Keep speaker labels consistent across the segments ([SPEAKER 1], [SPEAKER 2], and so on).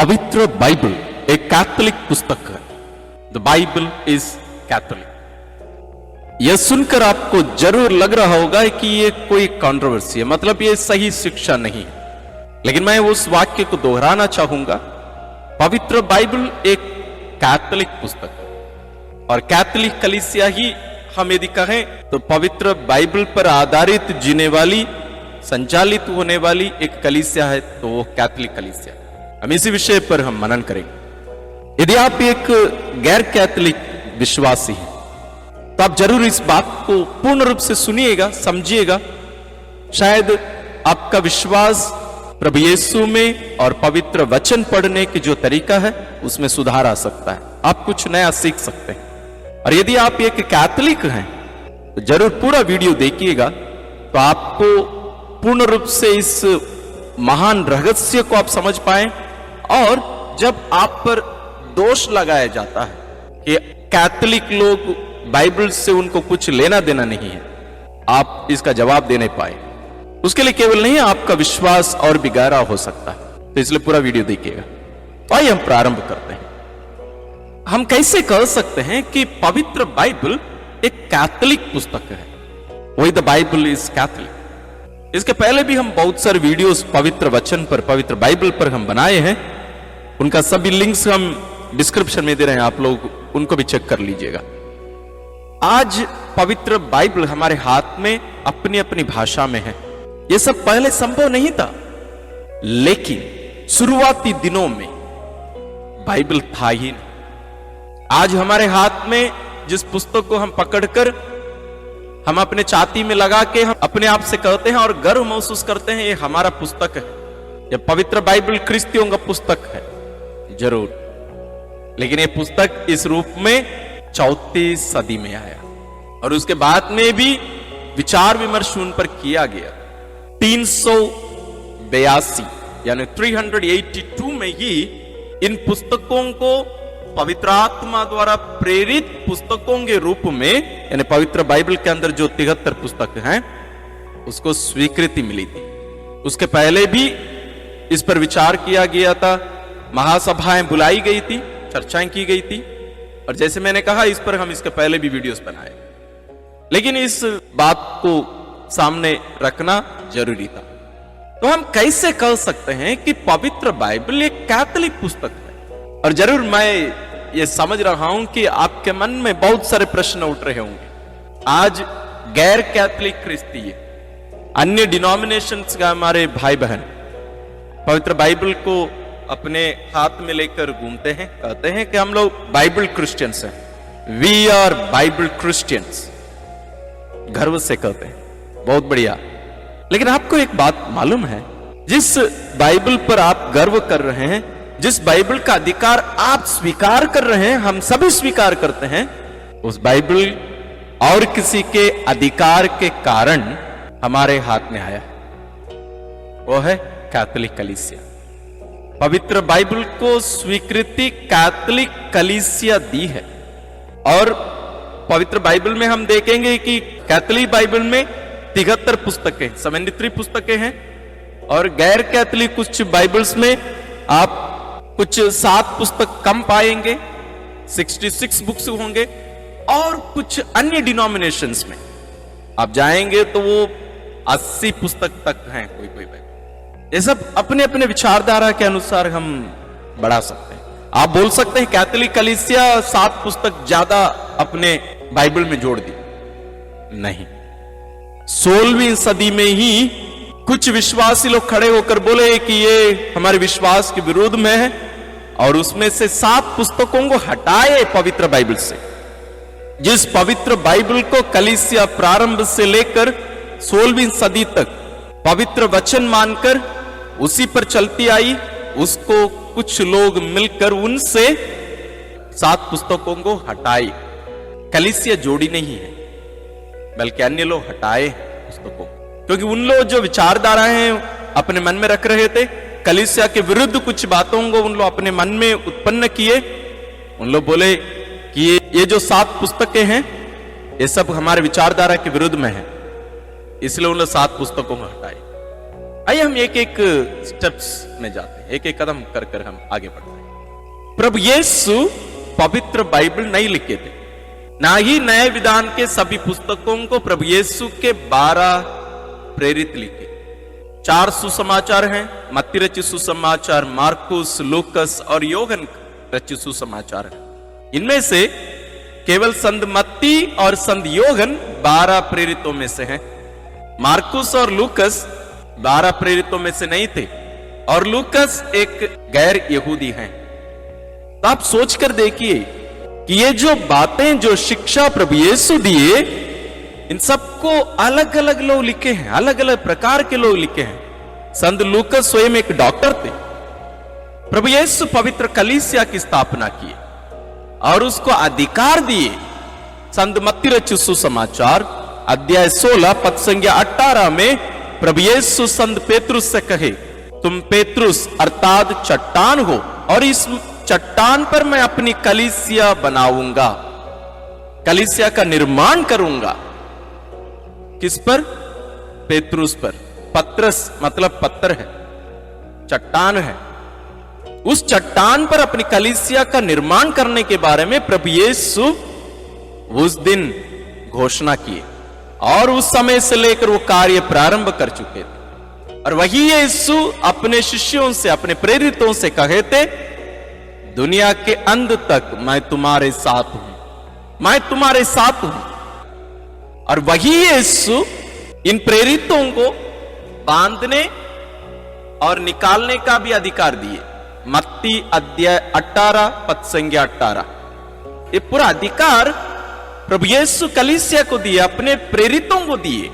[SPEAKER 1] पवित्र बाइबल एक कैथोलिक पुस्तक है। The Bible is Catholic. यह सुनकर आपको जरूर लग रहा होगा कि यह कोई कंट्रोवर्सी है, मतलब यह सही शिक्षा नहीं है। लेकिन मैं उस वाक्य को दोहराना चाहूंगा। पवित्र बाइबल एक कैथोलिक पुस्तक है और कैथोलिक कलीसिया ही हम यदि कहें तो पवित्र बाइबल पर आधारित जीने वाली, संचालित होने वाली एक कलीसिया है तो वो कैथोलिक कलीसिया। हम इसी विषय पर हम मनन करेंगे। यदि आप एक गैर कैथोलिक विश्वासी हैं तो आप जरूर इस बात को पूर्ण रूप से सुनिएगा, समझिएगा। शायद आपका विश्वास प्रभु यीशु में और पवित्र वचन पढ़ने की जो तरीका है उसमें सुधार आ सकता है। आप कुछ नया सीख सकते हैं। और यदि आप एक कैथोलिक हैं तो जरूर पूरा वीडियो देखिएगा, तो आपको पूर्ण रूप से इस महान रहस्य को आप समझ पाए। और जब आप पर दोष लगाया जाता है कि कैथोलिक लोग बाइबल से उनको कुछ लेना देना नहीं है, आप इसका जवाब दे नहीं पाए। उसके लिए केवल नहीं, आपका विश्वास और भी गहरा हो सकता है। तो इसलिए पूरा वीडियो देखिएगा। तो आइए हम प्रारंभ करते हैं। हम कैसे कह सकते हैं कि पवित्र बाइबल एक कैथोलिक पुस्तक है? वही द बाइबल इज कैथोलिक। इसके पहले भी हम बहुत सारे वीडियोस पवित्र वचन पर, पवित्र बाइबल पर हम बनाए हैं। उनका सभी लिंक्स हम डिस्क्रिप्शन में दे रहे हैं, आप लोग उनको भी चेक कर लीजिएगा। आज पवित्र बाइबल हमारे हाथ में अपनी अपनी भाषा में है। यह सब पहले संभव नहीं था, लेकिन शुरुआती दिनों में बाइबल था ही नहीं। आज हमारे हाथ में जिस पुस्तक को हम पकड़कर हम अपने छाती में लगा के हम अपने आप से कहते हैं और गर्व महसूस करते हैं, ये हमारा पुस्तक है, यह पवित्र बाइबल ख्रिस्तियों का पुस्तक है, जरूर। लेकिन यह पुस्तक इस रूप में 34 सदी में आया और उसके बाद में भी विचार विमर्श उन पर किया गया। 382 यानी 382 में ही इन पुस्तकों को पवित्र आत्मा द्वारा प्रेरित पुस्तकों के रूप में, यानी पवित्र बाइबल के अंदर जो 73 पुस्तक हैं उसको स्वीकृति मिली थी। उसके पहले भी इस पर विचार किया गया था, महासभाएं बुलाई गई थी, चर्चाएं की गई थी। और जैसे मैंने कहा, इस पर हम इसके पहले भी वीडियोस बनाए। लेकिन इस बात को सामने रखना जरूरी था। तो हम कैसे कह सकते हैं कि पवित्र बाइबल एक कैथोलिक पुस्तक है? और जरूर मैं ये समझ रहा हूं कि आपके मन में बहुत सारे प्रश्न उठ रहे होंगे। आज गैर कैथोलिक क्रिस्तीय, अन्य डिनोमिनेशंस का हमारे भाई बहन पवित्र बाइबल को अपने हाथ में लेकर घूमते हैं, कहते हैं कि हम लोग बाइबल क्रिश्चियंस हैं, वी आर बाइबल क्रिश्चियंस, गर्व से कहते हैं। बहुत बढ़िया। लेकिन आपको एक बात मालूम है, जिस बाइबल पर आप गर्व कर रहे हैं, जिस बाइबल का अधिकार आप स्वीकार कर रहे हैं, हम सभी स्वीकार करते हैं, उस बाइबल और किसी के अधिकार के कारण हमारे हाथ में आया, वो है कैथोलिक कलीसिया। पवित्र बाइबल को स्वीकृति कैथोलिक कलीसिया दी है। और पवित्र बाइबल में हम देखेंगे कि कैथोलिक बाइबल में 73 पुस्तकें, 73 पुस्तकें हैं। और गैर कैथोलिक कुछ बाइबल्स में आप कुछ 7 पुस्तक कम पाएंगे, 66 बुक्स होंगे। और कुछ अन्य डिनोमिनेशंस में आप जाएंगे तो वो 80 पुस्तक तक हैं कोई कोई बाइबल। ये सब अपने अपने विचारधारा के अनुसार हम बढ़ा सकते हैं। आप बोल सकते हैं कैथोलिक कलीसिया 7 पुस्तक ज्यादा अपने बाइबल में जोड़ दी। नहीं, 16वीं सदी में ही कुछ विश्वासी लोग खड़े होकर बोले कि ये हमारे विश्वास के विरोध में है, और उसमें से 7 पुस्तकों को हटाए पवित्र बाइबल से। जिस पवित्र बाइबल को कलीसिया प्रारंभ से लेकर 16वीं सदी तक पवित्र वचन मानकर उसी पर चलती आई, उसको कुछ लोग मिलकर उनसे 7 पुस्तकों को हटाई। कलीसिया जोड़ी नहीं है, बल्कि अन्य लोग हटाए पुस्तकों, क्योंकि उन लोग जो विचारधारा हैं अपने मन में रख रहे थे, कलीसिया के विरुद्ध कुछ बातों को उन लोग अपने मन में उत्पन्न किए। उन लोग बोले कि ये जो 7 पुस्तकें हैं ये सब हमारे विचारधारा के विरुद्ध में है, इसलिए उन लोग 7 पुस्तकों को हटाए। आइए हम एक एक स्टेप्स में जाते हैं, एक एक कदम कर कर हम आगे बढ़ते हैं। प्रभु यीशु पवित्र बाइबल नहीं लिखे थे, ना ही नए विधान के सभी पुस्तकों को प्रभु यीशु के 12 प्रेरित लिखे। 4 सुसमाचार हैं, मत्ती रचित सुसमाचार, मार्कुस, लूकस और योहन रचित सुसमाचार है। इनमें से केवल संत मत्ती और संत योहन 12 प्रेरितों में से हैं। मार्कुस और लूकस 12 प्रेरितों में से नहीं थे, और लूकस एक गैर यहूदी हैं। तो आप सोचकर देखिए कि ये जो बातें, जो शिक्षा प्रभु यीशु दिए, इन सबको अलग अलग लोग लिखे हैं, अलग अलग प्रकार के लोग लिखे हैं। संत लूकस स्वयं एक डॉक्टर थे। प्रभु यीशु पवित्र कलीसिया की स्थापना किए और उसको अधिकार दिए। संत मत्ती रचित सुसमाचार अध्याय 16 पद संख्या 18 में प्रभु यीशु संत पेतरुस से कहे, तुम पेतरुस अर्थात चट्टान हो, और इस चट्टान पर मैं अपनी कलीसिया बनाऊंगा, कलीसिया का निर्माण करूंगा। किस पर? पेतरुस पर। पत्रस मतलब पत्थर है, चट्टान है। उस चट्टान पर अपनी कलीसिया का निर्माण करने के बारे में प्रभु यीशु उस दिन घोषणा किए, और उस समय से लेकर वो कार्य प्रारंभ कर चुके थे। और वही यीशु अपने शिष्यों से, अपने प्रेरितों से कहे थे, दुनिया के अंत तक मैं तुम्हारे साथ हूं, मैं तुम्हारे साथ हूं। और वही यीशु इन प्रेरितों को बांधने और निकालने का भी अधिकार दिए। मत्ती अध्याय 18 पद संख्या 18। ये पूरा अधिकार प्रभु यीशु कलीसिया को दिए, अपने प्रेरितों को दिए,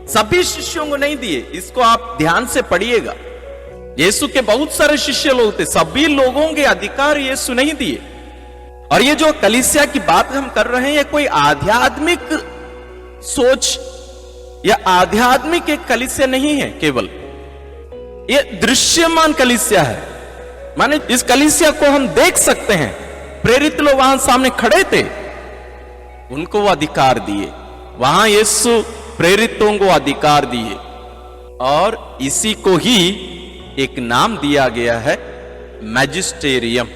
[SPEAKER 1] सभी शिष्यों को नहीं दिए। इसको आप ध्यान से पढ़िएगा। यीशु के बहुत सारे शिष्य लोग थे, सभी लोगों के अधिकार यीशु नहीं दिए। और ये जो कलीसिया की बात हम कर रहे हैं, ये कोई आध्यात्मिक सोच या आध्यात्मिक एक कलीसिया नहीं है, केवल ये दृश्यमान कलीसिया है। माने इस कलीसिया को हम देख सकते हैं। प्रेरित लोग वहां सामने खड़े थे, उनको वो अधिकार दिए। वहां यीशु प्रेरितों को अधिकार दिए, और इसी को ही एक नाम दिया गया है, मैजिस्टेरियम।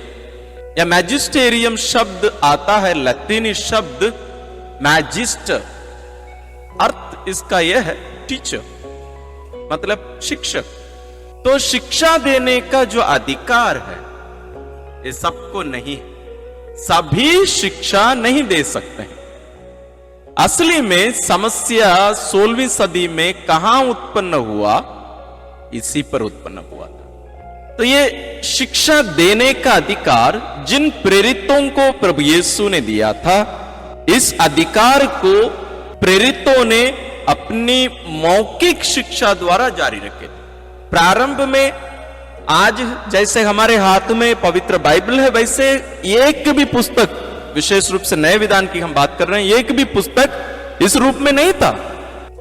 [SPEAKER 1] या मैजिस्टेरियम शब्द आता है लैटिनी शब्द मैजिस्टर। अर्थ इसका यह है टीचर, मतलब शिक्षक। तो शिक्षा देने का जो अधिकार है, ये सबको नहीं है। सभी शिक्षा नहीं दे सकते हैं। असली में समस्या 16वीं सदी में कहां उत्पन्न हुआ? इसी पर उत्पन्न हुआ था। तो ये शिक्षा देने का अधिकार जिन प्रेरितों को प्रभु यीशु ने दिया था, इस अधिकार को प्रेरितों ने अपनी मौखिक शिक्षा द्वारा जारी रखे थे। प्रारंभ में, आज जैसे हमारे हाथ में पवित्र बाइबल है, वैसे एक भी पुस्तक, विशेष रूप से नए विधान की हम बात कर रहे हैं, एक भी पुस्तक इस रूप में नहीं था।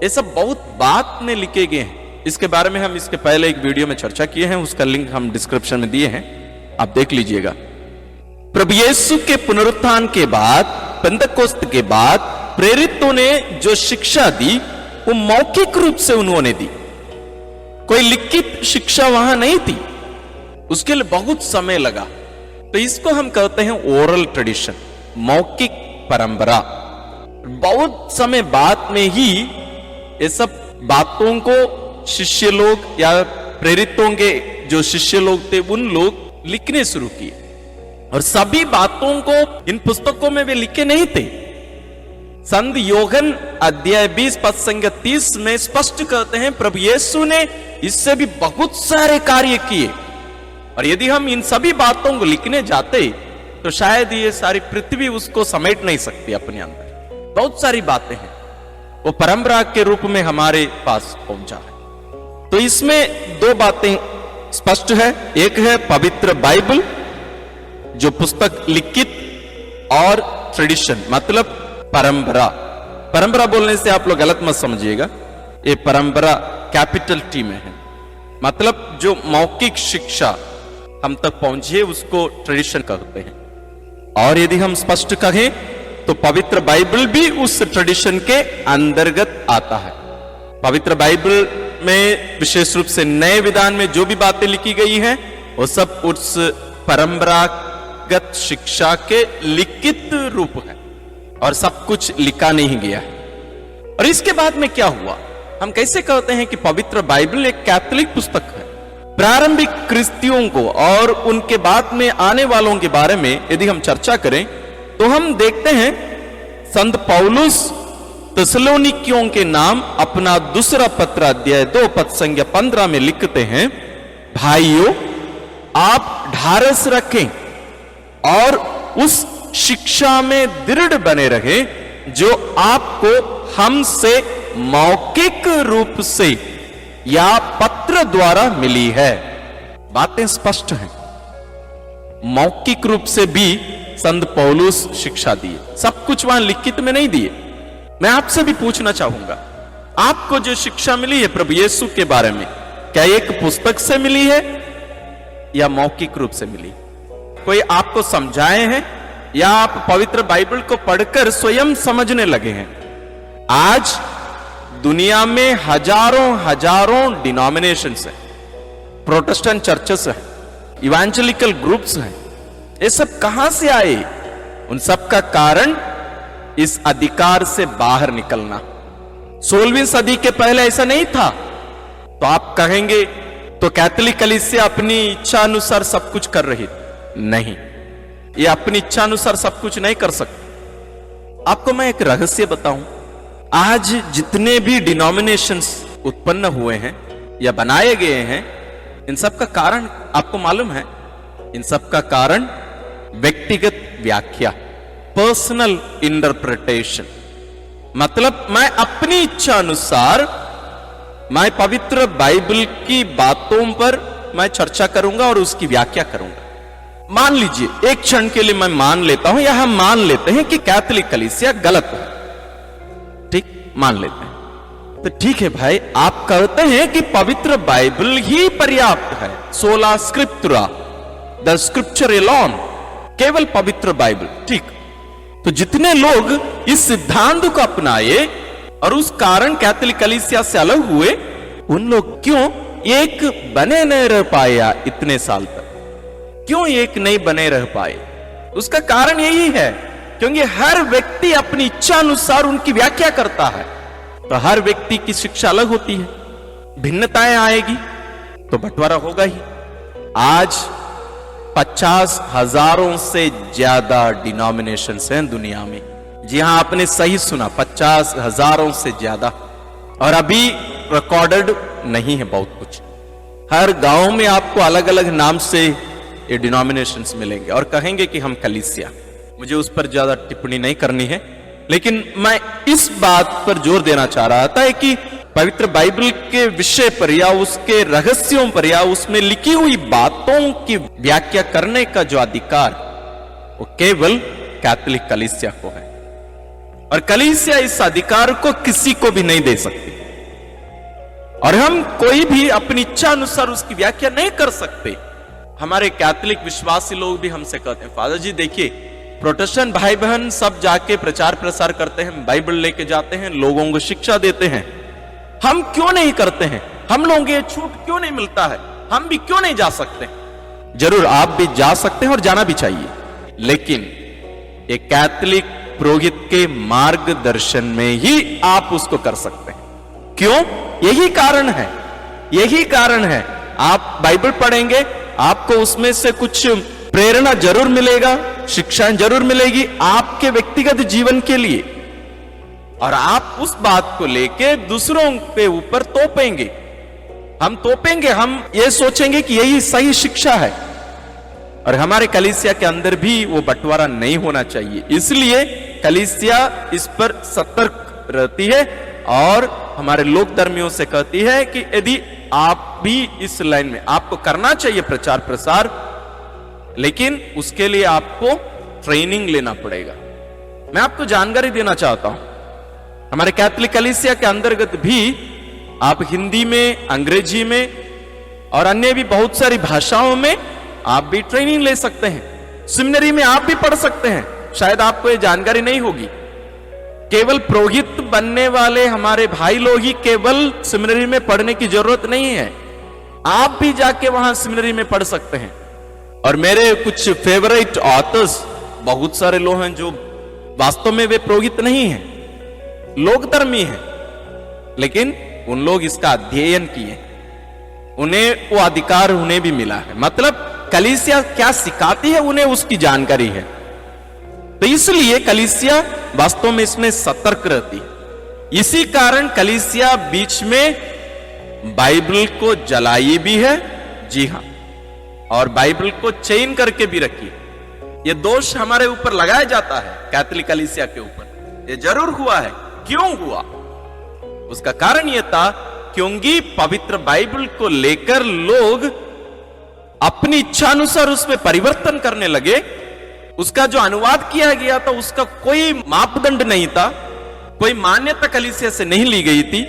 [SPEAKER 1] ये सब बहुत बात में लिखे गए हैं। इसके बारे में हम इसके पहले एक वीडियो में चर्चा किए हैं, उसका लिंक हम डिस्क्रिप्शन में दिए हैं, आप देख लीजिएगा। प्रभु यीशु के पुनरुत्थान के बाद, पेंतकोस्त के बाद प्रेरितों ने जो शिक्षा दी, वो मौखिक रूप से उन्होंने दी। कोई लिखित शिक्षा वहां नहीं थी, उसके लिए बहुत समय लगा। तो इसको हम कहते हैं ओरल ट्रेडिशन, मौखिक परंपरा। बहुत समय बाद में ही ये सब बातों को शिष्य लोग या प्रेरितों के जो शिष्य लोग थे, उन लोग लिखने शुरू किए। और सभी बातों को इन पुस्तकों में वे लिखे नहीं थे। संत योहन अध्याय 20 पद संख्या 30 में स्पष्ट कहते हैं, प्रभु यीशु ने इससे भी बहुत सारे कार्य किए, और यदि हम इन सभी बातों को लिखने जाते तो शायद ये सारी पृथ्वी उसको समेट नहीं सकती अपने अंदर। बहुत सारी बातें हैं, वो परंपरा के रूप में हमारे पास पहुंचा है। तो इसमें दो बातें स्पष्ट है। एक है पवित्र बाइबल, जो पुस्तक लिखित, और ट्रेडिशन मतलब परंपरा। परंपरा बोलने से आप लोग गलत मत समझिएगा, ये परंपरा कैपिटल टी में है, मतलब जो मौखिक शिक्षा हम तक पहुंचे उसको ट्रेडिशन कहते हैं। और यदि हम स्पष्ट कहें तो पवित्र बाइबल भी उस ट्रेडिशन के अंतर्गत आता है। पवित्र बाइबल में विशेष रूप से नए विधान में जो भी बातें लिखी गई हैं वो सब उस परंपरागत शिक्षा के लिखित रूप है और सब कुछ लिखा नहीं गया है। और इसके बाद में क्या हुआ, हम कैसे कहते हैं कि पवित्र बाइबल एक कैथोलिक पुस्तक है। प्रारंभिक क्रिस्तियों को और उनके बाद में आने वालों के बारे में यदि हम चर्चा करें तो हम देखते हैं संत पौलुस थिस्सलुनीकियों के नाम अपना दूसरा पत्र अध्याय 2 पद संख्या 15 में लिखते हैं, भाइयों आप ढारस रखें और उस शिक्षा में दृढ़ बने रहें जो आपको हमसे मौखिक रूप से या पत्र द्वारा मिली है। बातें स्पष्ट हैं, मौखिक रूप से भी संत पौलुस शिक्षा दिए, सब कुछ वहां लिखित में नहीं दिए। मैं आपसे भी पूछना चाहूंगा, आपको जो शिक्षा मिली है प्रभु यीशु के बारे में, क्या एक पुस्तक से मिली है या मौखिक रूप से मिली? कोई आपको समझाए हैं या आप पवित्र बाइबल को पढ़कर स्वयं समझने लगे हैं? आज दुनिया में हजारों डिनोमिनेशंस हैं, प्रोटेस्टेंट चर्चेस हैं, इवेंजेलिकल ग्रुप्स हैं। ये सब कहां से आए? उन सब का कारण इस अधिकार से बाहर निकलना। 16वीं सदी के पहले ऐसा नहीं था। तो आप कहेंगे तो कैथोलिक कलीसिया अपनी इच्छा अनुसार सब कुछ कर रही थी। नहीं, ये अपनी इच्छा अनुसार सब कुछ नहीं कर सकते। आपको मैं एक रहस्य बताऊं, आज जितने भी डिनोमिनेशंस उत्पन्न हुए हैं या बनाए गए हैं, इन सब का कारण आपको मालूम है? इन सब का कारण व्यक्तिगत व्याख्या, पर्सनल इंटरप्रिटेशन। मतलब मैं अपनी इच्छा अनुसार मैं पवित्र बाइबल की बातों पर मैं चर्चा करूंगा और उसकी व्याख्या करूंगा। मान लीजिए एक क्षण के लिए मैं मान लेता हूं या हम मान लेते हैं कि कैथोलिक कलीसिया गलत है, ठीक, मान लेते हैं। तो ठीक है भाई, आप कहते हैं कि पवित्र बाइबल ही पर्याप्त है, सोला स्क्रिप्चुरा, द स्क्रिप्चर एलोन, केवल पवित्र बाइबल, ठीक। तो जितने लोग इस सिद्धांत को अपनाए और उस कारण कैथोलिक कलीसिया से अलग हुए, उन लोग क्यों एक बने नहीं रह पाया इतने साल तक? क्यों एक नहीं बने रह पाए? उसका कारण यही है क्योंकि हर व्यक्ति अपनी इच्छा अनुसार उनकी व्याख्या करता है। तो हर व्यक्ति की शिक्षा अलग होती है, भिन्नताएं आएगी तो बंटवारा होगा ही। आज 50,000 से ज्यादा डिनोमिनेशंस हैं दुनिया में। जी हां, आपने सही सुना, 50,000 से ज्यादा। और अभी रिकॉर्डेड नहीं है बहुत कुछ। हर गांव में आपको अलग अलग नाम से ये डिनोमिनेशंस मिलेंगे और कहेंगे कि हम कलीसिया। मुझे उस पर ज्यादा टिप्पणी नहीं करनी है, लेकिन मैं इस बात पर जोर देना चाह रहा था कि पवित्र बाइबल के विषय पर या उसके रहस्यों पर या उसमें लिखी हुई बातों की व्याख्या करने का जो अधिकार वो केवल कैथोलिक कलीसिया को है। और कलीसिया इस अधिकार को किसी को भी नहीं दे सकती और हम कोई भी अपनी इच्छा अनुसार उसकी व्याख्या नहीं कर सकते। हमारे कैथोलिक विश्वासी लोग भी हमसे कहते हैं, फादर जी देखिए, प्रोटेस्टेंट भाई बहन सब जाके प्रचार प्रसार करते हैं, बाइबल लेके जाते हैं, लोगों को शिक्षा देते हैं, हम क्यों नहीं करते हैं? हम लोगों को ये छूट क्यों नहीं मिलता है? हम भी क्यों नहीं जा सकते? जरूर आप भी जा सकते हैं और जाना भी चाहिए, लेकिन एक कैथोलिक पुरोहित के मार्गदर्शन में ही आप उसको कर सकते हैं। क्यों? यही कारण है, यही कारण है। आप बाइबल पढ़ेंगे, आपको उसमें से कुछ प्रेरणा जरूर मिलेगा, शिक्षाएं जरूर मिलेगी आपके व्यक्तिगत जीवन के लिए, और आप उस बात को लेके दूसरों के ऊपर तोपेंगे। हम तोपेंगे, हम ये सोचेंगे कि यही सही शिक्षा है। और हमारे कलीसिया के अंदर भी वो बंटवारा नहीं होना चाहिए, इसलिए कलीसिया इस पर सतर्क रहती है और हमारे लोक धर्मियों से कहती है कि यदि आप भी इस लाइन में, आपको करना चाहिए प्रचार प्रसार, लेकिन उसके लिए आपको ट्रेनिंग लेना पड़ेगा। मैं आपको जानकारी देना चाहता हूं, हमारे कैथोलिक कलीसिया के अंतर्गत भी आप हिंदी में, अंग्रेजी में और अन्य भी बहुत सारी भाषाओं में आप भी ट्रेनिंग ले सकते हैं। सेमिनरी में आप भी पढ़ सकते हैं, शायद आपको ये जानकारी नहीं होगी। केवल पुरोहित बनने वाले हमारे भाई लोग ही केवल सेमिनरी में पढ़ने की जरूरत नहीं है, आप भी जाके वहां सेमिनरी में पढ़ सकते हैं। और मेरे कुछ फेवरेट ऑथर्स बहुत सारे लोग हैं जो वास्तव में वे पुरोहित नहीं हैं, लोकधर्मी हैं, लेकिन उन लोग इसका अध्ययन किए, उन्हें वो अधिकार उन्हें भी मिला है। मतलब कलीसिया क्या सिखाती है उन्हें उसकी जानकारी है। तो इसलिए कलीसिया वास्तव में इसमें सतर्क रहती है। इसी कारण कलीसिया बीच में बाइबल को जलाई भी है, जी हां, और बाइबल को चेन करके भी रखी है। यह दोष हमारे ऊपर लगाया जाता है कैथोलिक कलीसिया के ऊपर, यह जरूर हुआ है। क्यों हुआ? उसका कारण यह था क्योंकि पवित्र बाइबल को लेकर लोग अपनी इच्छानुसार उसमें परिवर्तन करने लगे। उसका जो अनुवाद किया गया था उसका कोई मापदंड नहीं था, कोई मान्यता कलीसिया से नहीं ली गई थी।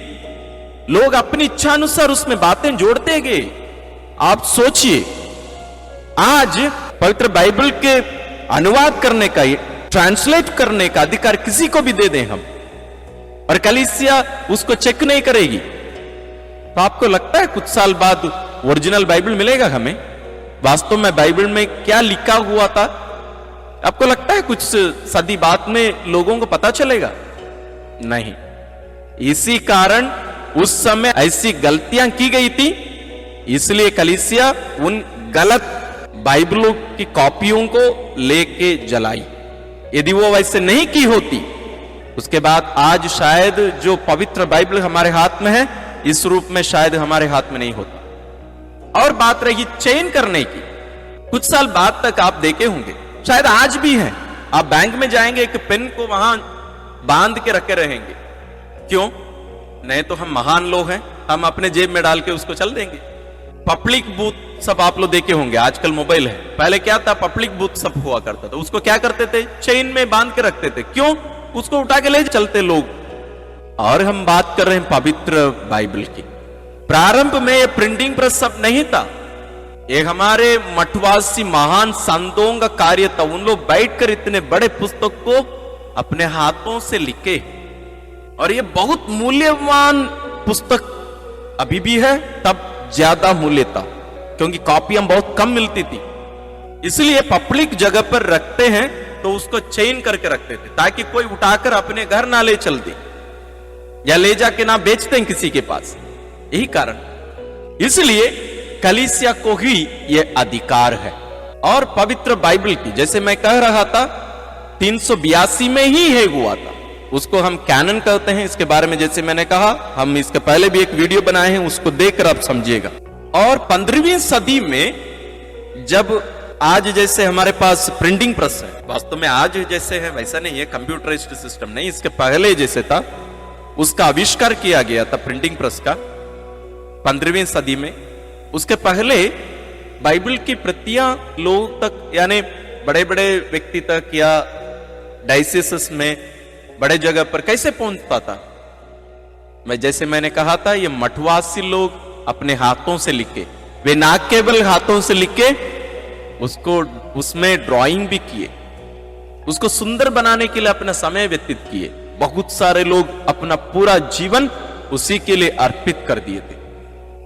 [SPEAKER 1] लोग अपनी इच्छानुसार उसमें बातें जोड़ते गए। आप सोचिए, आज पवित्र बाइबल के अनुवाद करने का, ट्रांसलेट करने का अधिकार किसी को भी दे दें हम, और कलीसिया उसको चेक नहीं करेगी, तो आपको लगता है कुछ साल बाद ओरिजिनल बाइबल मिलेगा हमें? वास्तव में बाइबल में क्या लिखा हुआ था आपको लगता है कुछ सदी बाद में लोगों को पता चलेगा? नहीं। इसी कारण उस समय ऐसी गलतियां की गई थी, इसलिए कलीसिया उन गलत बाइबलों की कॉपियों को लेके जलाई। यदि वो वैसे नहीं की होती, उसके बाद आज शायद जो पवित्र बाइबल हमारे हाथ में है, इस रूप में शायद हमारे हाथ में नहीं होता। और बात रही चेन करने की, कुछ साल बाद तक आप देखे होंगे, शायद आज भी है, आप बैंक में जाएंगे, एक पेन को वहां बांध के रखे रहेंगे। क्यों? नहीं तो हम महान लोग हैं, हम अपने जेब में डाल के उसको चल देंगे। पब्लिक बूथ सब आप लोग देखे होंगे, आजकल मोबाइल है, पहले क्या था, पब्लिक बूथ सब हुआ करता था, उसको क्या करते थे, चेन में बांध के रखते थे। क्यों? उसको उठा के ले चलते लोग। और हम बात कर रहे हैं पवित्र बाइबल की। प्रारंभ में ये प्रिंटिंग प्रेस सब नहीं था, ये हमारे मठवासी महान संतों का कार्य था। उन लोग बैठकर इतने बड़े पुस्तक को अपने हाथों से लिखे, और ये बहुत मूल्यवान पुस्तक अभी भी है, तब ज्यादा मूल्य था क्योंकि कॉपियां बहुत कम मिलती थी। इसलिए पब्लिक जगह पर रखते हैं तो उसको चेन करके रखते थे, ताकि कोई उठाकर अपने घर ना ले चल दे या ले जाके ना बेचते हैं किसी के पास। यही कारण, इसलिए कलीसिया को ही यह अधिकार है। और पवित्र बाइबल की, जैसे मैं कह रहा था, 382 में ही है हुआ था, उसको हम कैनन कहते हैं। इसके बारे में जैसे मैंने कहा, हम इसके पहले भी एक वीडियो बनाए हैं, उसको देखकर आप समझिएगा। और 15वीं सदी में जब आज जैसे हमारे पास प्रिंटिंग प्रेस है, वास्तव में आज जैसे है वैसा नहीं है, कंप्यूटराइज्ड सिस्टम नहीं, इसके पहले जैसे था, उसका आविष्कार किया गया था प्रिंटिंग प्रेस का 15वीं सदी में। उसके पहले बाइबल की प्रतियां लोग तक, यानी बड़े बड़े व्यक्ति तक या डायसिस में बड़े जगह पर कैसे पहुंचता था? जैसे मैंने कहा था, ये मठवासी लोग अपने हाथों से लिखे, वे ना केवल हाथों से लिखे, उसको उसमें ड्राइंग भी किए, उसको सुंदर बनाने के लिए अपना समय व्यतीत किए। बहुत सारे लोग अपना पूरा जीवन उसी के लिए अर्पित कर दिए थे।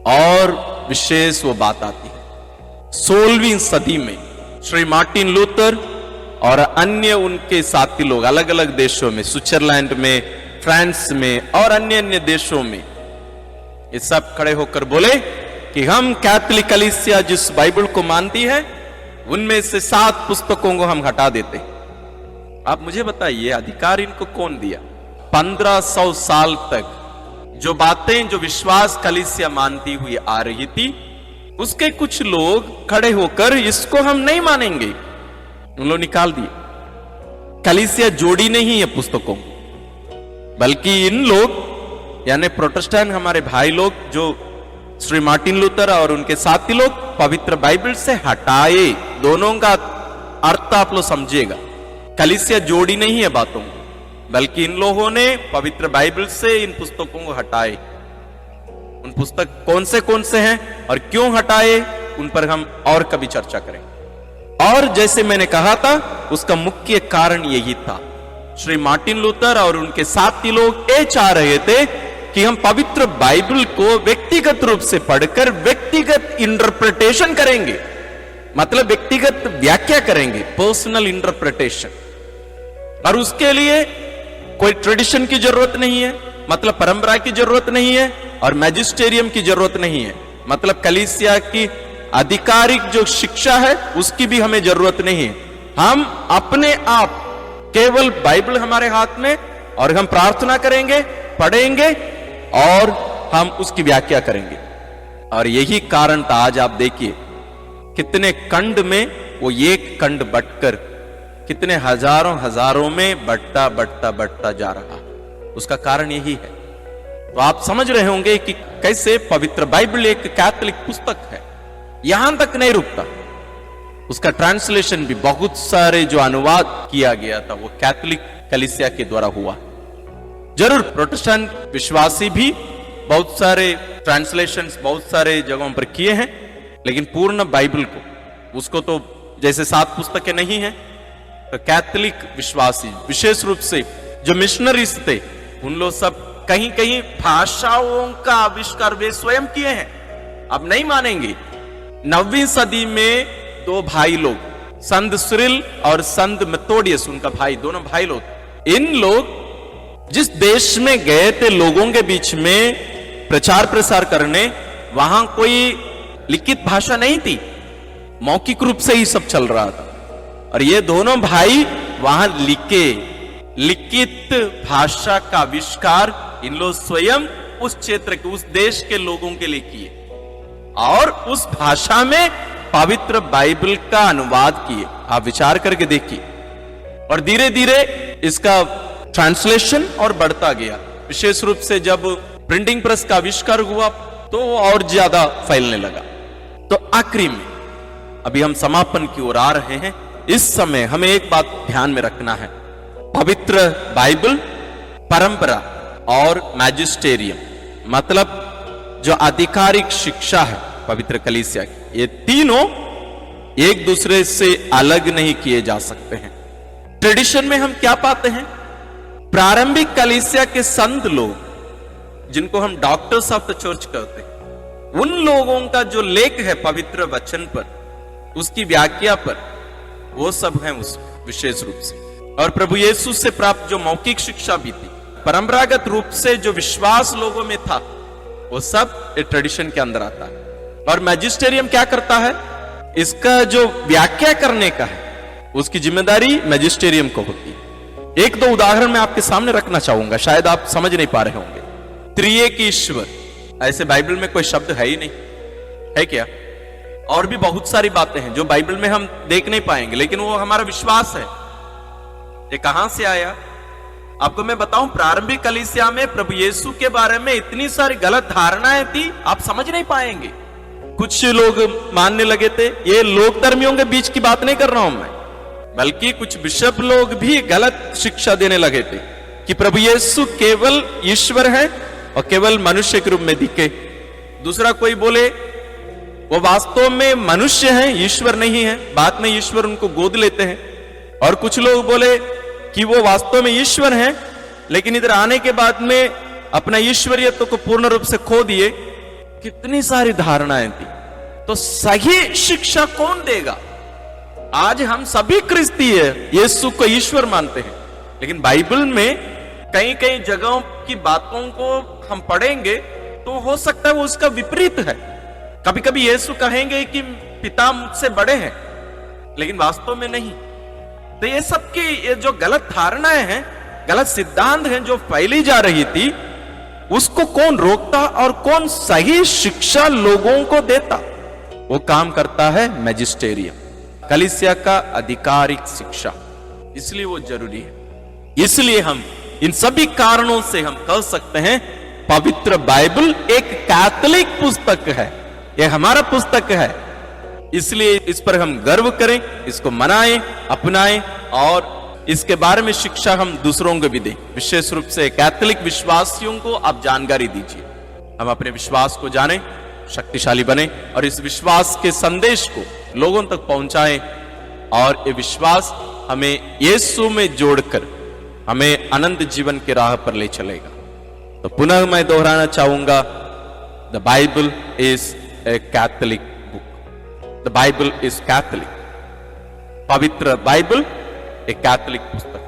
[SPEAKER 1] और विशेष वो बात आती है 16वीं सदी में श्री मार्टिन लूथर और अन्य उनके साथी लोग अलग अलग देशों में, स्विट्जरलैंड में, फ्रांस में और अन्य अन्य देशों में, ये सब खड़े होकर बोले कि हम कैथोलिक कलीसिया जिस बाइबल को मानती है, उनमें से 7 पुस्तकों को हम हटा देते। आप मुझे बताइए, अधिकार इनको कौन दिया? 1500 साल तक जो बातें, जो विश्वास कलीसिया मानती हुई आ रही थी, उसके कुछ लोग खड़े होकर इसको हम नहीं मानेंगे, उन लोग निकाल दिए। कलीसिया जोड़ी नहीं है पुस्तकों, बल्कि इन लोग यानी प्रोटेस्टेंट हमारे भाई लोग, जो श्री मार्टिन लूथर और उनके साथी लोग, पवित्र बाइबल से हटाए। दोनों का अर्थ आप लोग समझिएगा, कलीसिया जोड़ी नहीं है बातों को, बल्कि इन लोगों ने पवित्र बाइबल से इन पुस्तकों को हटाए। उन पुस्तक कौन से हैं और क्यों हटाए, उन पर हम और कभी चर्चा करेंगे। और जैसे मैंने कहा था, उसका मुख्य कारण यही था श्री मार्टिन लूथर और उनके साथी लोग ये चाह रहे थे कि हम पवित्र बाइबल को व्यक्तिगत रूप से पढ़कर व्यक्तिगत इंटरप्रिटेशन करेंगे, मतलब व्यक्तिगत व्याख्या करेंगे, पर्सनल इंटरप्रिटेशन। और उसके लिए कोई ट्रेडिशन की जरूरत नहीं है, मतलब परंपरा की जरूरत नहीं है, और मैजिस्टेरियम की जरूरत नहीं है, मतलब कलीसिया की आधिकारिक जो शिक्षा है उसकी भी हमें जरूरत नहीं है। हम अपने आप केवल बाइबल हमारे हाथ में, और हम प्रार्थना करेंगे, पढ़ेंगे और हम उसकी व्याख्या करेंगे। और यही कारण था, आज आप देखिए कितने खंड में वो एक खंड बंटकर कितने हजारों में बढ़ता जा रहा, उसका कारण यही है। तो आप समझ रहे होंगे कि कैसे पवित्र बाइबल एक कैथोलिक पुस्तक है। यहां तक नहीं रुकता, उसका ट्रांसलेशन भी बहुत सारे जो अनुवाद किया गया था वो कैथोलिक कलीसिया के द्वारा हुआ। जरूर प्रोटेस्टेंट विश्वासी भी बहुत सारे ट्रांसलेशंस बहुत सारे जगहों पर किए हैं, लेकिन पूर्ण बाइबल को उसको तो जैसे 7 पुस्तकें नहीं है, तो कैथोलिक विश्वासी विशेष रूप से जो मिशनरीज थे उन लोग सब कहीं कहीं भाषाओं का आविष्कार वे स्वयं किए हैं। अब नहीं मानेंगे, 9वीं सदी में 2 भाई लोग, संत सिरिल और संत मेथोडियस, उनका भाई, दोनों भाई लोग, इन लोग जिस देश में गए थे लोगों के बीच में प्रचार प्रसार करने, वहां कोई लिखित भाषा नहीं थी, मौखिक रूप से ही सब चल रहा था। और ये दोनों भाई वहां लिखित भाषा का आविष्कार इन लोग स्वयं उस क्षेत्र के, उस देश के लोगों के लिए किए, और उस भाषा में पवित्र बाइबल का अनुवाद किए। आप विचार करके देखिए, और धीरे धीरे इसका ट्रांसलेशन और बढ़ता गया। विशेष रूप से जब प्रिंटिंग प्रेस का आविष्कार हुआ तो और ज्यादा फैलने लगा। तो आखिरी में अभी हम समापन की ओर आ रहे हैं। इस समय हमें एक बात ध्यान में रखना है, पवित्र बाइबल, परंपरा और मैजिस्टेरियम, मतलब जो आधिकारिक शिक्षा है पवित्र कलीसिया की, ये तीनों एक दूसरे से अलग नहीं किए जा सकते हैं। ट्रेडिशन में हम क्या पाते हैं, प्रारंभिक कलीसिया के संत लोग जिनको हम डॉक्टर्स ऑफ द चर्च कहते हैं, उन लोगों का जो लेख है पवित्र वचन पर, उसकी व्याख्या पर, वो सब है उस विशेष रूप से। और प्रभु यीशु से प्राप्त जो मौखिक शिक्षा भी थी, परंपरागत रूप से जो विश्वास लोगों में था, वो सब ट्रेडिशन के अंदर आता है। और मैजिस्टेरियम क्या करता है, इसका जो व्याख्या करने का है उसकी जिम्मेदारी मैजिस्टेरियम को होती है। एक दो उदाहरण मैं आपके सामने रखना चाहूंगा, शायद आप समझ नहीं पा रहे होंगे। त्रिएक ईश्वर, ऐसे बाइबल में कोई शब्द है ही नहीं, है क्या? और भी बहुत सारी बातें हैं जो बाइबल में हम देख नहीं पाएंगे, लेकिन वो हमारा विश्वास है। ये कहां से आया आपको मैं बताऊं, प्रारंभिक कलीसिया में प्रभु यीशु के बारे में इतनी सारी गलत धारणाएं थी, आप समझ नहीं पाएंगे। कुछ लोग मानने लगे थे, ये लोक धर्मियों के बीच की बात नहीं कर रहा हूं मैं, बल्कि कुछ बिशप लोग भी गलत शिक्षा देने लगे थे कि प्रभु यीशु केवल ईश्वर है और केवल मनुष्य के रूप में दिखे। दूसरा कोई बोले वो वास्तव में मनुष्य है, ईश्वर नहीं है, बाद में ईश्वर उनको गोद लेते हैं। और कुछ लोग बोले कि वो वास्तव में ईश्वर हैं, लेकिन इधर आने के बाद में अपना ईश्वरीयत्व को पूर्ण रूप से खो दिए। कितनी सारी धारणाएं थी। तो सही शिक्षा कौन देगा? आज हम सभी क्रिस्ती है, यीशु को ईश्वर मानते हैं, लेकिन बाइबल में कई कई जगहों की बातों को हम पढ़ेंगे तो हो सकता है वो उसका विपरीत है। कभी कभी यीशु कहेंगे कि पिता मुझसे बड़े हैं, लेकिन वास्तव में नहीं। तो ये सब की ये जो गलत धारणाएं हैं, गलत सिद्धांत हैं जो फैली जा रही थी, उसको कौन रोकता और कौन सही शिक्षा लोगों को देता? वो काम करता है मैजिस्टेरियम, कलीसिया का आधिकारिक शिक्षा। इसलिए वो जरूरी है। इसलिए हम इन सभी कारणों से हम कह सकते हैं पवित्र बाइबल एक कैथोलिक पुस्तक है, यह हमारा पुस्तक है। इसलिए इस पर हम गर्व करें, इसको मनाएं, अपनाएं और इसके बारे में शिक्षा हम दूसरों को भी दें। विशेष रूप से कैथोलिक विश्वासियों को आप जानकारी दीजिए। हम अपने विश्वास को जानें, शक्तिशाली बने और इस विश्वास के संदेश को लोगों तक पहुंचाएं। और ये विश्वास हमें यीशु में जोड़कर हमें अनंत जीवन के राह पर ले चलेगा। तो पुनः मैं दोहराना चाहूंगा, the Bible is a Catholic book, the Bible is Catholic. पवित्र बाइबल एक कैथोलिक पुस्तक।